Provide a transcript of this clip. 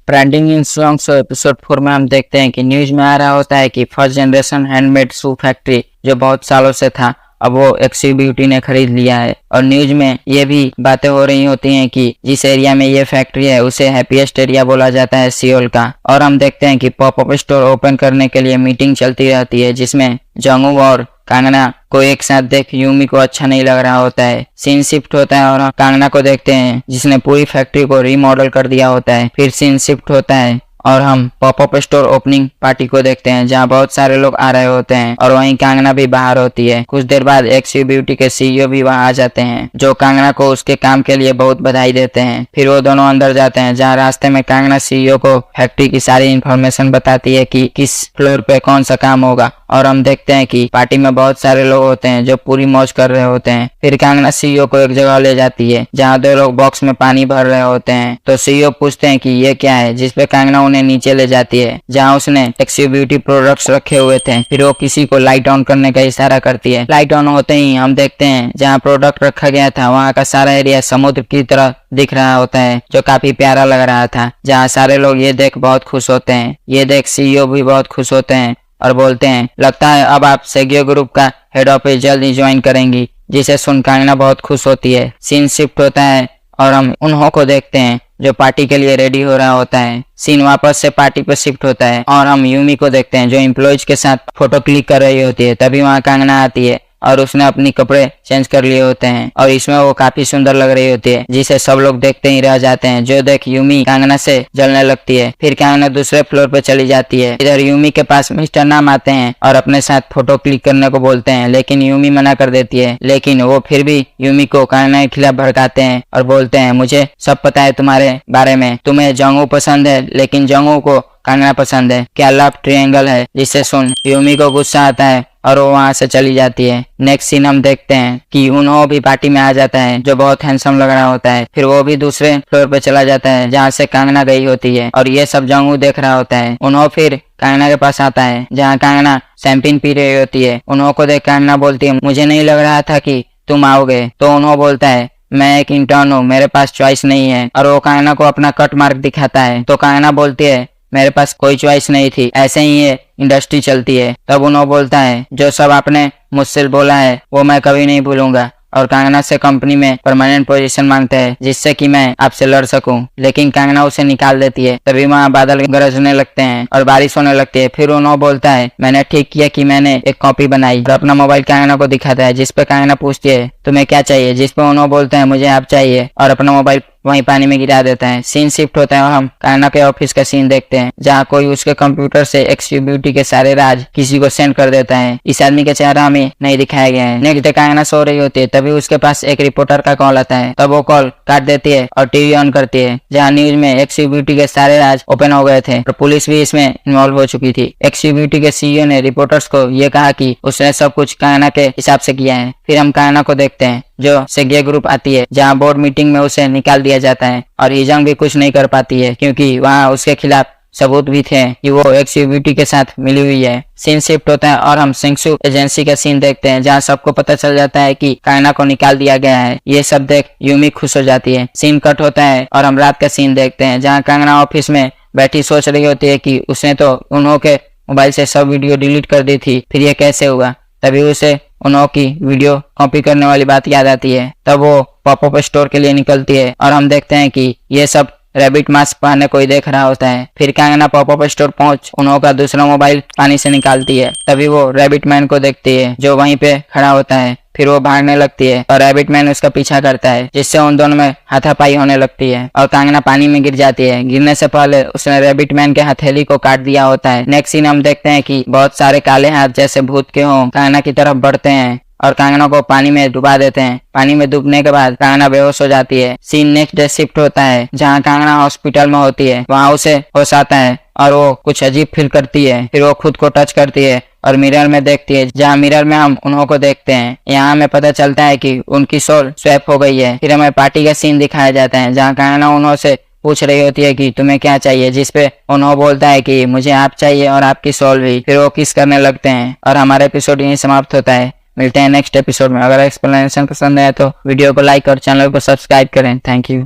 Trending in songs episode 4 में हम देखते हैं कि न्यूज में आ रहा होता है कि फर्स्ट जनरेशन हैंडमेड शू फैक्ट्री जो बहुत सालों से था अब वो एक्सिव ब्यूटी ने खरीद लिया है। और न्यूज में ये भी बातें हो रही होती हैं कि जिस एरिया में ये फैक्ट्री है उसे हैप्पीएस्ट एरिया बोला जाता है सियोल का। और हम देखते हैं कि पॉपअप स्टोर ओपन करने के लिए मीटिंग चलती रहती है जिसमें जंगू और कांगना को एक साथ देख यूमी को अच्छा नहीं लग रहा होता है। सीन शिफ्ट होता है और कांगना को देखते हैं जिसने पूरी फैक्ट्री को रीमॉडल कर दिया होता है। फिर सीन शिफ्ट होता है और हम पॉपअप स्टोर ओपनिंग पार्टी को देखते हैं जहां बहुत सारे लोग आ रहे होते हैं और वहीं कांगना भी बाहर होती है। कुछ देर बाद एक्सिव ब्यूटी के सीईओ भी वहां आ जाते हैं जो कांगना को उसके काम के लिए बहुत बधाई देते हैं। फिर वो दोनों अंदर जाते हैं जहां रास्ते में कांगना सीईओ को फैक्ट्री की सारी इन्फॉर्मेशन बताती है कि किस फ्लोर पे कौन सा काम होगा। और हम देखते हैं कि पार्टी में बहुत सारे लोग होते हैं जो पूरी मौज कर रहे होते हैं। फिर कांगना सीईओ को एक जगह ले जाती है जहाँ दो लोग बॉक्स में पानी भर रहे होते हैं। तो सीईओ पूछते हैं कि ये क्या है, जिसपे कांगना उन्हें नीचे ले जाती है जहाँ उसने एक्सिव ब्यूटी प्रोडक्ट्स रखे हुए थे। फिर वो किसी को लाइट ऑन करने का इशारा करती है। लाइट ऑन होते ही हम देखते हैं जहाँ प्रोडक्ट रखा गया था वहाँ का सारा एरिया समुद्र की तरह दिख रहा होता है जो काफी प्यारा लग रहा था। जहाँ सारे लोग ये देख बहुत खुश होते हैं। ये देख सीईओ भी बहुत खुश होते हैं और बोलते हैं लगता है अब आप सेगियो ग्रुप का हेड ऑफिस जल्द ही ज्वाइन करेंगी, जिसे सुन कांगना बहुत खुश होती है। सीन शिफ्ट होता है और हम उन्हों को देखते हैं जो पार्टी के लिए रेडी हो रहा होता है। सीन वापस से पार्टी पर शिफ्ट होता है और हम यूमी को देखते हैं जो एम्प्लॉयज के साथ फोटो क्लिक कर रही होती है। तभी वहाँ कांगना आती है और उसने अपनी कपड़े चेंज कर लिए होते हैं और इसमें वो काफी सुंदर लग रही होती है जिसे सब लोग देखते ही रह जाते हैं। जो देख यूमी कांगना से जलने लगती है। फिर कांगना दूसरे फ्लोर पे चली जाती है। इधर यूमी के पास मिस्टर नाम आते हैं और अपने साथ फोटो क्लिक करने को बोलते हैं लेकिन यूमी मना कर देती है। लेकिन वो फिर भी यूमी को कांगना के खिलाफ भड़काते हैं और बोलते हैं मुझे सब पता है तुम्हारे बारे में, तुम्हें जंगू पसंद है लेकिन जंगू को कांगना पसंद है, क्या लव ट्रायंगल है। जिससे सुन यूमी को गुस्सा आता है और वो वहां से चली जाती है। नेक्स्ट सीन हम देखते हैं कि उन्हों भी पार्टी में आ जाता है जो बहुत हैंडसम लग रहा होता है। फिर वो भी दूसरे फ्लोर पे चला जाता है जहाँ से कांगना गई होती है और ये सब जंगू देख रहा होता है। उन्हों फिर कांगना के पास आता है जहाँ कांगना शैंपेन पी रही होती है। उन्हों को देख कांगना बोलती है मुझे नहीं लग रहा था कि तुम आओगे। तो उन्हों बोलता है मैं एक इंटर्न हूँ, मेरे पास चॉइस नहीं है। और वो कांगना को अपना कट मार्क दिखाता है। तो कांगना बोलती है मेरे पास कोई चॉइस नहीं थी, ऐसे ही ये इंडस्ट्री चलती है। तब उन्होंने बोलता है जो सब आपने मुझसे बोला है वो मैं कभी नहीं भूलूंगा। और कांगना से कंपनी में परमानेंट पोजीशन मांगता है जिससे कि मैं आपसे लड़ सकूं। लेकिन कांगना उसे निकाल देती है। तभी वहाँ बादल गरजने लगते हैं और बारिश होने लगती है। फिर उन्होंने बोलता है मैंने ठीक किया कि मैंने एक कॉपी बनाई और अपना मोबाइल कांगना को दिखाता है जिसपे कांगना पूछती है तुम्हें क्या चाहिए। जिसपे उन्होंने बोलता है मुझे आप चाहिए और अपना मोबाइल वहीं पानी में गिरा देता है। सीन शिफ्ट होता है और हम कांगना के ऑफिस का सीन देखते हैं जहाँ कोई उसके कंप्यूटर से एक्सिव ब्यूटी के सारे राज किसी को सेंड कर देता है। इस आदमी का चेहरा हमें नहीं दिखाया गया है। नेक्स्ट डे कांगना सो रही होती है तभी उसके पास एक रिपोर्टर का कॉल आता है। तब वो कॉल काट देती है और टीवी ऑन करती है जहाँ न्यूज में एक्सिव ब्यूटी के सारे राज ओपन हो गए थे और पुलिस भी इसमें इन्वॉल्व हो चुकी थी। एक्सिव ब्यूटी के सीईओ ने रिपोर्टर्स को ये कहा कि उसने सब कुछ कांगना के हिसाब से किया है। फिर हम कांगना को देखते हैं जो सेगियो ग्रुप आती है जहाँ बोर्ड मीटिंग में उसे निकाल दिया जाता है और ईजंग भी कुछ नहीं कर पाती है क्योंकि वहाँ उसके खिलाफ सबूत भी थे कि वो एक्सिव ब्यूटी के साथ मिली हुई है। सीन शिफ्ट होता है और हम सिंगसू एजेंसी का सीन देखते हैं जहाँ सबको पता चल जाता है कि कांगना को निकाल दिया गया है। ये सब देख यूमी खुश हो जाती है। सीन कट होता है और हम रात का सीन देखते हैं जहाँ कांगना ऑफिस में बैठी सोच रही होती है कि उसने तो उन्हों के मोबाइल से सब वीडियो डिलीट कर दी थी, फिर ये कैसे हुआ। तभी उसे उन्हों की वीडियो कॉपी करने वाली बात याद आती है। तब वो पॉपअप स्टोर के लिए निकलती है और हम देखते हैं कि ये सब रैबिट मास्क पहने कोई देख रहा होता है। फिर कांगना पॉपअप स्टोर पहुंच उन्हों का दूसरा मोबाइल पानी से निकालती है। तभी वो रैबिट मैन को देखती है जो वहीं पे खड़ा होता है। फिर वो भागने लगती है और रैबिट मैन उसका पीछा करता है जिससे उन दोनों में हाथापाई होने लगती है और कांगना पानी में गिर जाती है। गिरने से पहले उसने रैबिट मैन के हथेली को काट दिया होता है। नेक्स्ट सीन हम देखते हैं कि बहुत सारे काले हाथ जैसे भूत के हों कांगना की तरफ बढ़ते हैं और कांगना को पानी में डुबा देते हैं। पानी में डूबने के बाद कांगना बेहोश हो जाती है। सीन नेक्स्ट डे शिफ्ट होता है जहाँ कांगना हॉस्पिटल में होती है। वहाँ उसे होश आता है और वो कुछ अजीब फील करती है। फिर वो खुद को टच करती है और मिरर में देखती है जहाँ मिरर में हम उन्हों को देखते हैं। यहाँ हमें पता चलता है कि उनकी सोल स्वैप हो गई है। फिर हमें पार्टी का सीन दिखाया जाता है जहाँ कांगना उन्हों से पूछ रही होती है कि तुम्हें क्या चाहिए। जिसपे उन्हों बोलता है कि मुझे आप चाहिए और आपकी सोल भी। फिर वो किस करने लगते हैं और हमारा एपिसोड यहीं समाप्त होता है। मिलते हैं नेक्स्ट एपिसोड में। अगर एक्सप्लेनेशन पसंद आया तो वीडियो को लाइक और चैनल को सब्सक्राइब करें। Thank you.